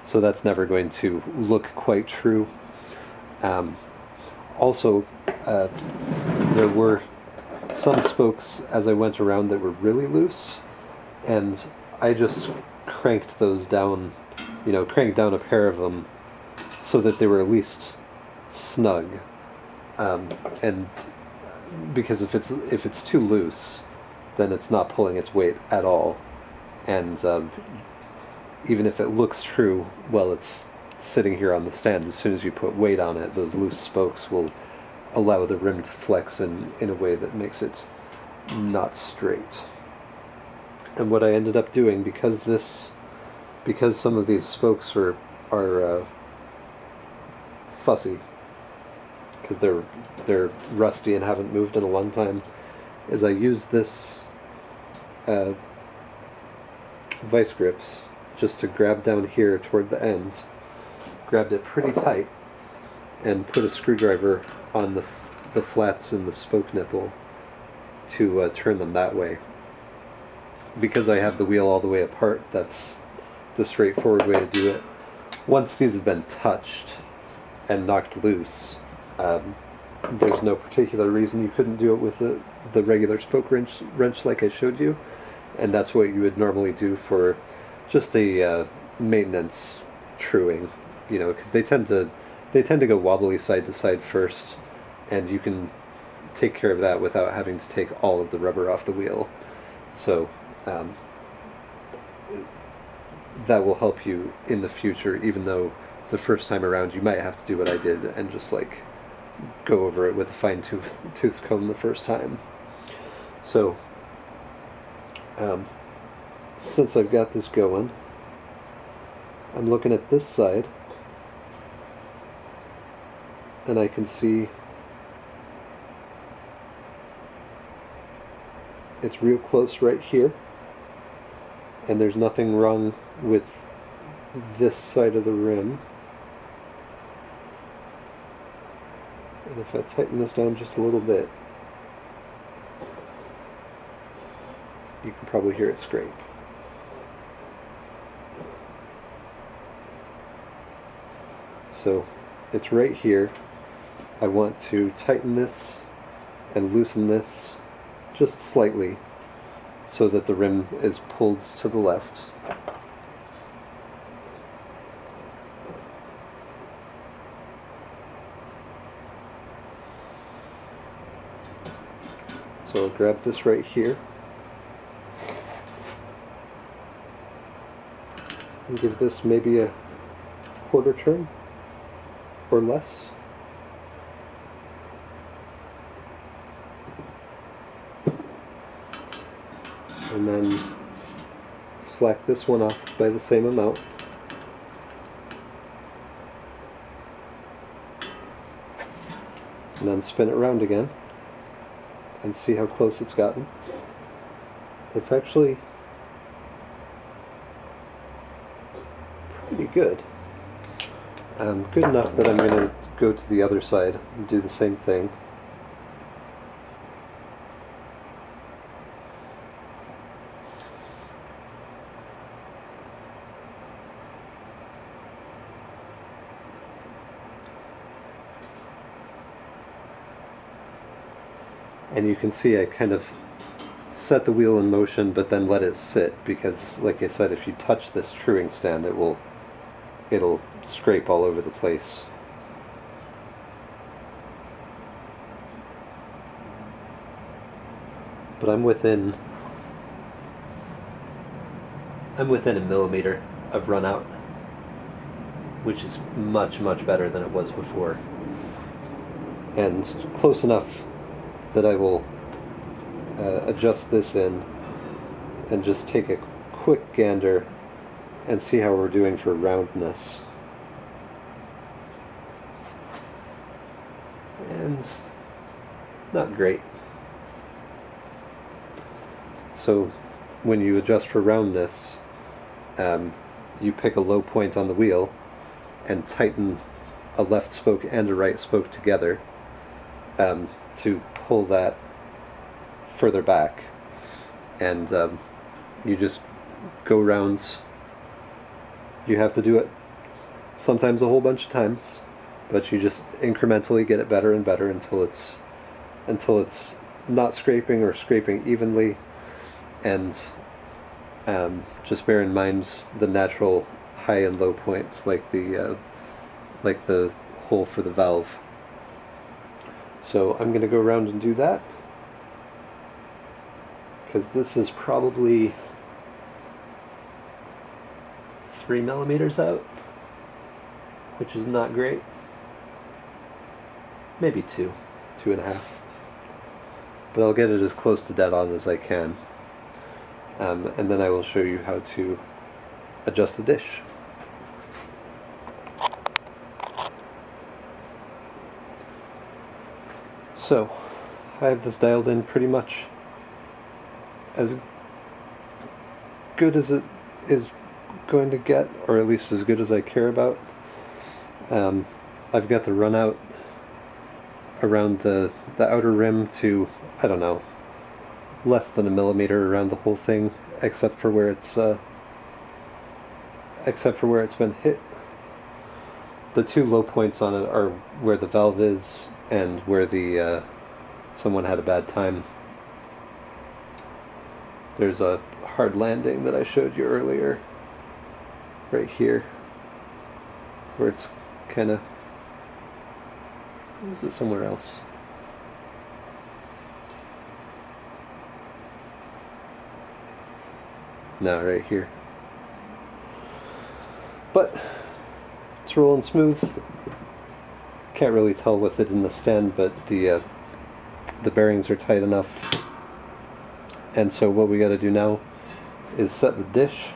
so that's never going to look quite true. Also, there were some spokes as I went around that were really loose, and I just cranked those down, cranked down a pair of them so that they were at least snug. And because if it's too loose, then it's not pulling its weight at all. And even if it looks true while it's sitting here on the stand, as soon as you put weight on it, those loose spokes will allow the rim to flex in a way that makes it not straight. And what I ended up doing, because some of these spokes are fussy, because they're rusty and haven't moved in a long time, is I used this vice grips just to grab down here toward the end, grabbed it pretty tight, and put a screwdriver on the flats in the spoke nipple to turn them that way. Because I have the wheel all the way apart, that's the straightforward way to do it. Once these have been touched and knocked loose, there's no particular reason you couldn't do it with the regular spoke wrench like I showed you, and that's what you would normally do for just a maintenance truing, because they tend to go wobbly side to side first, and you can take care of that without having to take all of the rubber off the wheel. So that will help you in the future, even though the first time around you might have to do what I did and just go over it with a fine tooth comb the first time. So since I've got this going, I'm looking at this side, and I can see it's real close right here, and there's nothing wrong with this side of the rim. And if I tighten this down just a little bit, you can probably hear it scrape. So it's right here. I want to tighten this and loosen this just slightly so that the rim is pulled to the left. So I'll grab this right here and give this maybe a quarter turn or less. And then slack this one off by the same amount. And then spin it around again and see how close it's gotten. It's actually pretty good. Good enough that I'm going to go to the other side and do the same thing. And you can see I kind of set the wheel in motion but then let it sit, because like I said, if you touch this truing stand it'll scrape all over the place. But I'm within a millimeter of run out, which is much, much better than it was before. And close enough that I will adjust this in and just take a quick gander and see how we're doing for roundness. And not great. So when you adjust for roundness, you pick a low point on the wheel and tighten a left spoke and a right spoke together to pull that further back, and you just go rounds. You have to do it sometimes a whole bunch of times, but you just incrementally get it better and better until it's not scraping or scraping evenly. And just bear in mind the natural high and low points, like the hole for the valve. So I'm going to go around and do that, because this is probably 3 millimeters out, which is not great. Maybe 2.5. But I'll get it as close to dead on as I can. And then I will show you how to adjust the dish. So, I have this dialed in pretty much as good as it is going to get, or at least as good as I care about. I've got the run out around the outer rim to, I don't know, less than a millimeter around the whole thing, except for where it's been hit. The two low points on it are where the valve is and where the someone had a bad time. There's a hard landing that I showed you earlier, right here, where it's kind of, is it somewhere else? No, right here. But it's rolling smooth. Can't really tell with it in the stand, but the bearings are tight enough. And so what we got to do now is set the dish.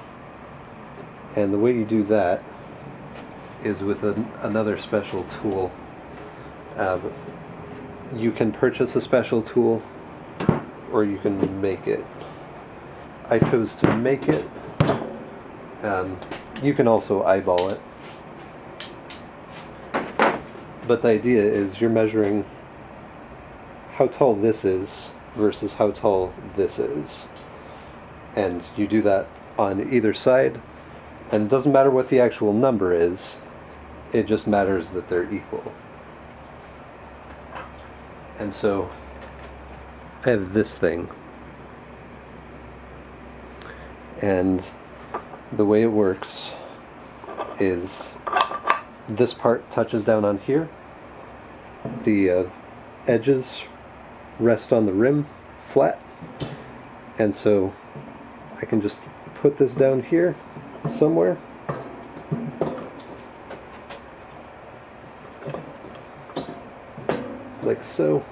And the way you do that is with another special tool. You can purchase a special tool, or you can make it. I chose to make it. You can also eyeball it. But the idea is you're measuring how tall this is versus how tall this is. And you do that on either side. And it doesn't matter what the actual number is, it just matters that they're equal. And so I have this thing. And the way it works is this part touches down on here. The edges rest on the rim flat. And so I can just put this down here somewhere. Like so.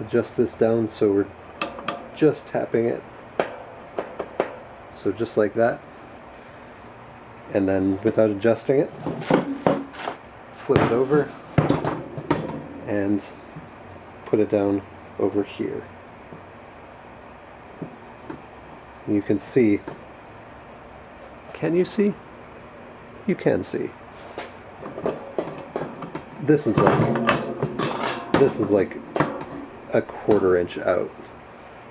Adjust this down so we're just tapping it. So just like that. And then without adjusting it, flip it over and put it down over here. You you can see. Can you see? You can see. This is like a 1/4 inch out.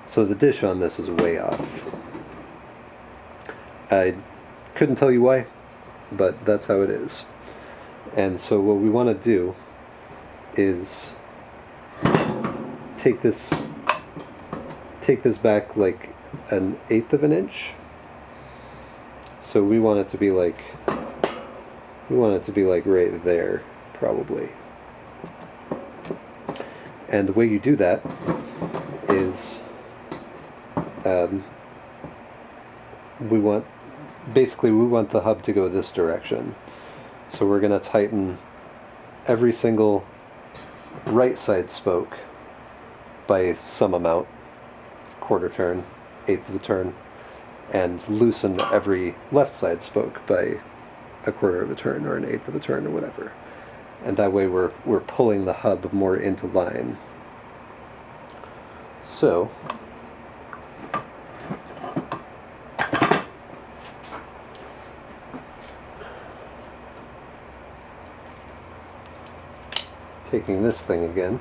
So the dish on this is way off. I couldn't tell you why, but that's how it is. And so what we want to do is take this back like 1/8 of an inch. So we want it to be like right there, probably. And the way you do that is we want the hub to go this direction. So we're going to tighten every single right side spoke by some amount, 1/4 turn, 1/8 of a turn, and loosen every left side spoke by 1/4 of a turn or 1/8 of a turn or whatever. And that way we're pulling the hub more into line. So taking this thing again,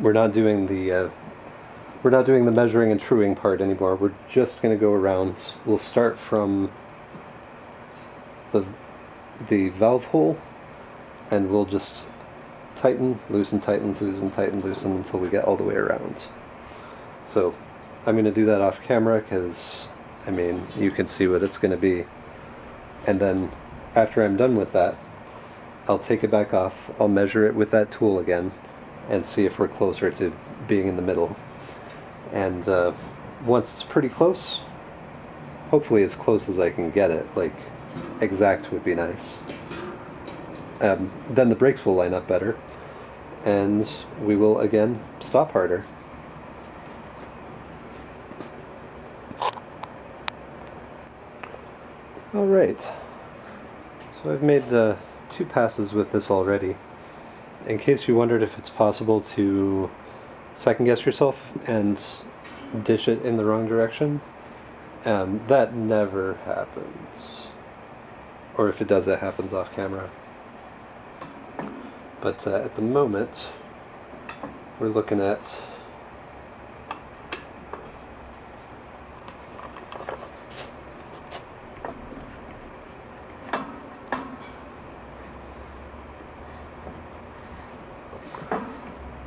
we're not doing the measuring and truing part anymore. We're just going to go around. We'll start from the valve hole, and we'll just tighten, loosen, tighten, loosen, tighten, loosen until we get all the way around. So I'm going to do that off camera because, I mean, you can see what it's going to be. And then after I'm done with that, I'll take it back off. I'll measure it with that tool again and see if we're closer to being in the middle. And once it's pretty close, hopefully as close as I can get it, like exact would be nice. Then the brakes will line up better, and we will again stop harder. Alright, so I've made 2 passes with this already. In case you wondered if it's possible to second guess yourself and dish it in the wrong direction, that never happens. Or if it does, it happens off camera. But at the moment, we're looking at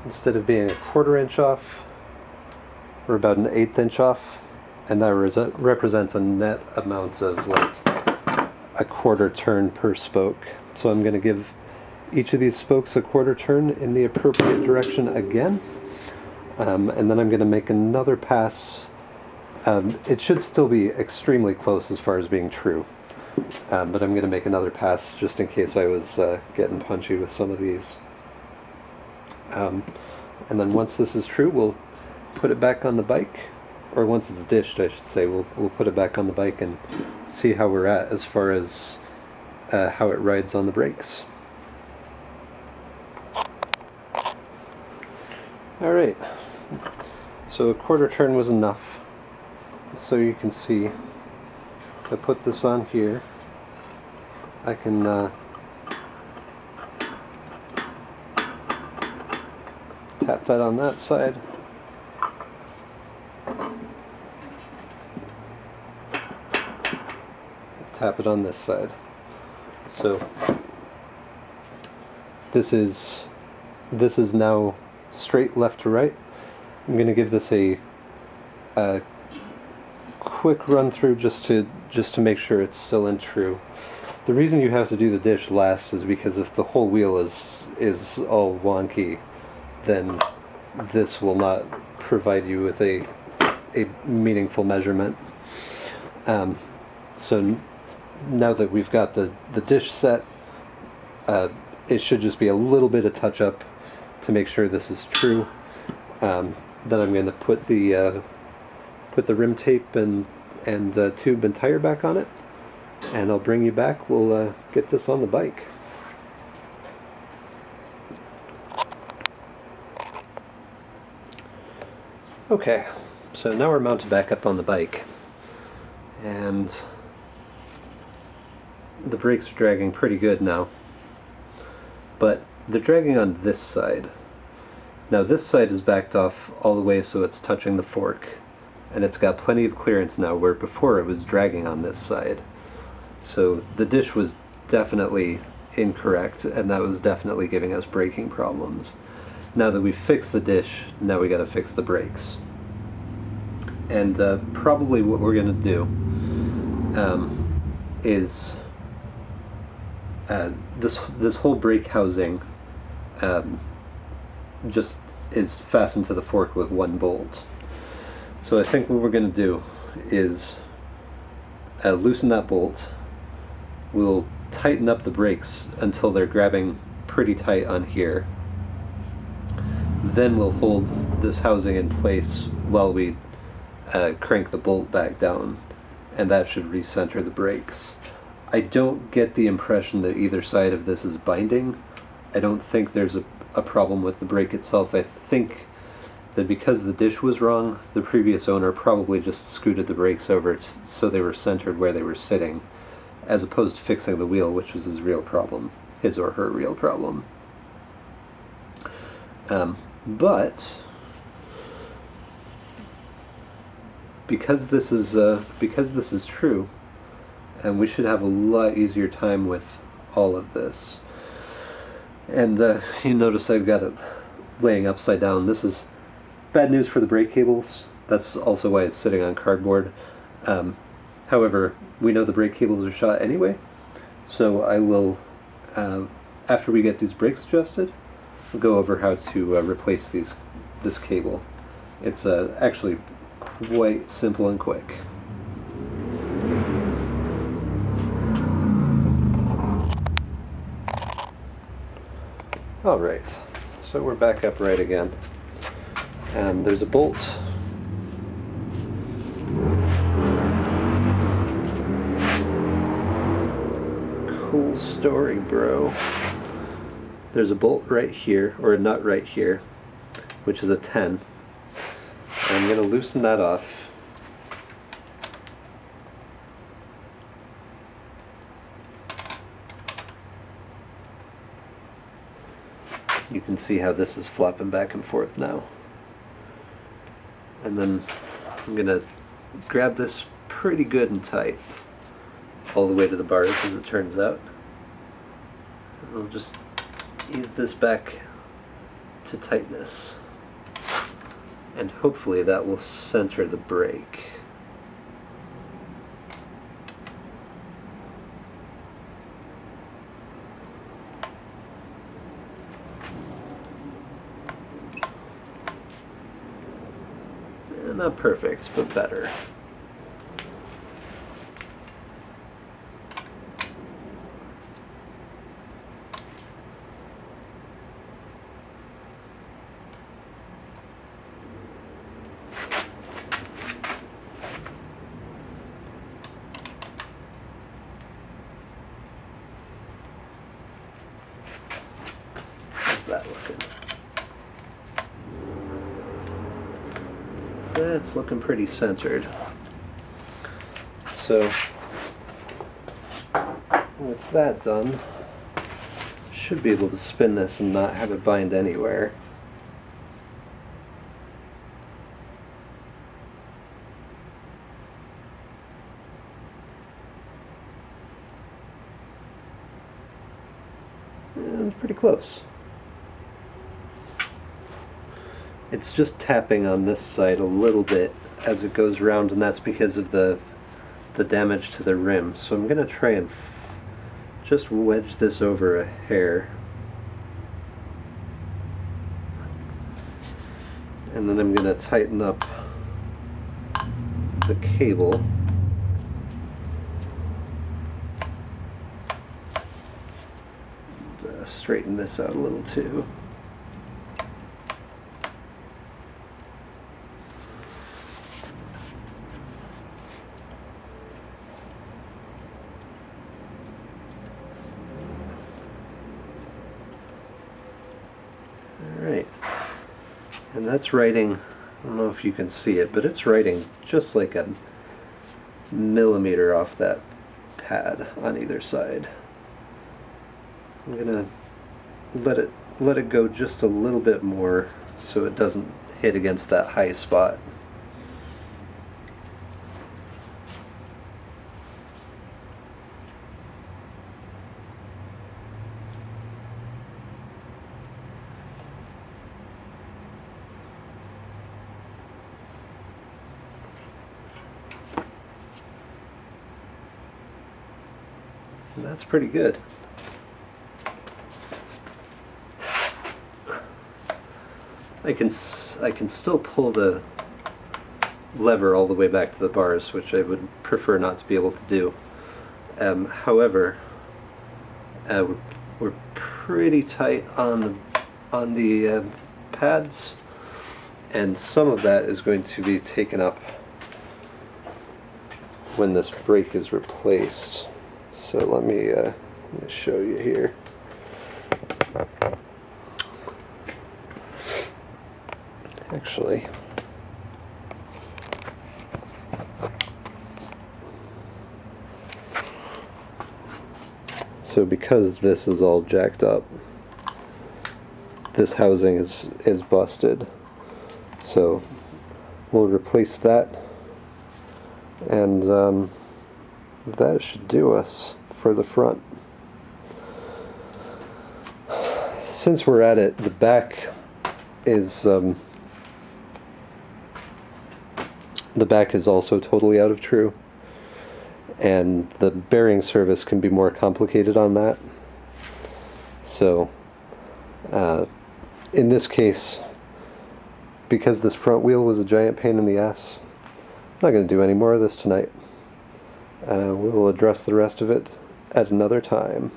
instead of being 1/4 inch off, we're about 1/8 inch off, and that represents a net amount of like 1/4 turn per spoke. So I'm going to give each of these spokes a 1/4 turn in the appropriate direction again, and then I'm going to make another pass. It should still be extremely close as far as being true, but I'm going to make another pass just in case I was getting punchy with some of these. And then once this is true, we'll put it back on the bike, or once it's dished, I should say, we'll put it back on the bike and see how we're at as far as how it rides on the brakes. Alright, so a 1/4 turn was enough. So you can see, if I put this on here, I can tap that on that side. Tap it on this side. So this is now straight left to right. I'm going to give this a quick run through just to make sure it's still in true. The reason you have to do the dish last is because if the whole wheel is all wonky, then this will not provide you with a meaningful measurement. So now that we've got the dish set, it should just be a little bit of touch up to make sure this is true. Then I'm going to put the rim tape and tube and tire back on it, and I'll bring you back. We'll get this on the bike. Okay, so now we're mounted back up on the bike, and the brakes are dragging pretty good now, but they're dragging on this side. Now this side is backed off all the way so it's touching the fork, and it's got plenty of clearance now, where before it was dragging on this side. So the dish was definitely incorrect, and that was definitely giving us braking problems. Now that we've fixed the dish, now we gotta fix the brakes. And probably what we're gonna do is this whole brake housing just is fastened to the fork with one bolt. So I think what we're gonna do is loosen that bolt. We'll tighten up the brakes until they're grabbing pretty tight on here. Then we'll hold this housing in place while we crank the bolt back down, and that should recenter the brakes. I don't get the impression that either side of this is binding. I don't think there's a problem with the brake itself. I think that because the dish was wrong, the previous owner probably just scooted the brakes over so they were centered where they were sitting, as opposed to fixing the wheel, which was his real problem, his or her real problem. But because this is true, and we should have a lot easier time with all of this. And you notice I've got it laying upside down. This is bad news for the brake cables. That's also why it's sitting on cardboard. However, we know the brake cables are shot anyway, so I will, after we get these brakes adjusted, we'll go over how to replace this cable. It's actually quite simple and quick. Alright, so we're back upright again. And there's a bolt. Cool story, bro. There's a bolt right here, or a nut right here, which is a 10. I'm going to loosen that off. You can see how this is flopping back and forth now. And then I'm going to grab this pretty good and tight all the way to the bars, as it turns out. And I'll just ease this back to tightness, and hopefully that will center the brake. Not perfect, but better. How's that looking? That's looking pretty centered. So, with that done, should be able to spin this and not have it bind anywhere. And pretty close. It's just tapping on this side a little bit as it goes around, and that's because of the damage to the rim. So I'm going to try and just wedge this over a hair. And then I'm going to tighten up the cable. And, gotta straighten this out a little too. Alright, and that's writing, I don't know if you can see it, but it's writing just like a millimeter off that pad on either side. I'm gonna let it go just a little bit more so it doesn't hit against that high spot. And that's pretty good. I can still pull the lever all the way back to the bars, which I would prefer not to be able to do. However, we're pretty tight on the pads, and some of that is going to be taken up when this brake is replaced. So let me show you here. Actually, so because this is all jacked up, this housing is busted. So we'll replace that, and that should do us for the front. Since we're at it, the back is also totally out of true, and the bearing service can be more complicated on that. So in this case, because this front wheel was a giant pain in the ass, I'm not going to do any more of this tonight. We will address the rest of it at another time.